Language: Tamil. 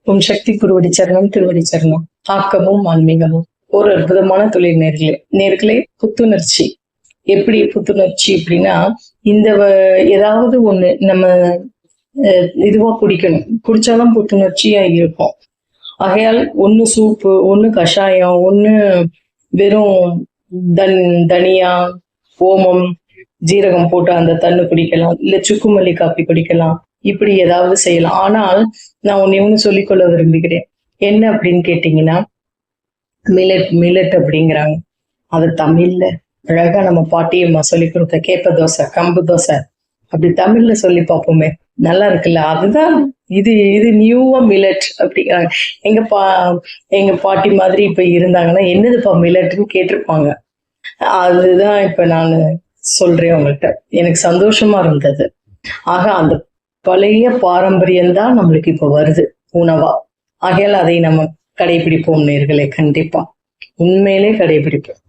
உம் சக்தி குருவடி சரணம் திருவடி சரணம். ஆக்கமும் ஆன்மீகமும் ஒரு அற்புதமான தொழில் நேர்களே புத்துணர்ச்சி. எப்படி புத்துணர்ச்சி அப்படின்னா, இந்த ஏதாவது ஒண்ணு நம்ம இதுவா குடிக்கணும், குடிச்சாதான் புத்துணர்ச்சியா இருக்கும். ஆகையால் ஒண்ணு சூப்பு, ஒண்ணு கஷாயம், ஒண்ணு வெறும் தனியா, ஓமம், ஜீரகம் போட்டு அந்த தண்ணு குடிக்கலாம், இல்ல சுக்குமல்லி காப்பி குடிக்கலாம். இப்படி ஏதாவது செய்யலாம். ஆனால் நான் ஒண்ணு சொல்லிக்கொள்ள விரும்புகிறேன். என்ன அப்படின்னு கேட்டீங்கன்னா, மில்லட் அப்படிங்கிறாங்க. அது தமிழ்ல அழகா நம்ம பாட்டியம்மா சொல்லி கொடுத்த கேப்ப தோசை, கம்பு தோசை, அப்படி தமிழ்ல சொல்லி பார்ப்போமே, நல்லா இருக்குல்ல. அதுதான் இது இது நியூவா மில்லட் அப்படிங்கிறாங்க. எங்க பாட்டி மாதிரி இப்ப இருந்தாங்கன்னா, என்னதுப்பா மில்லட்னு கேட்டிருப்பாங்க. அதுதான் இப்ப நான் சொல்றேன் உங்கள்கிட்ட. எனக்கு சந்தோஷமா இருந்தது. ஆக அந்த பழைய பாரம்பரியம் தான் நம்மளுக்கு இப்ப வருது உணவா. ஆகையால் அதை நம்ம கடைபிடிப்போம் நேர்களே. கண்டிப்பா உண்மையிலே கடைபிடிப்போம்.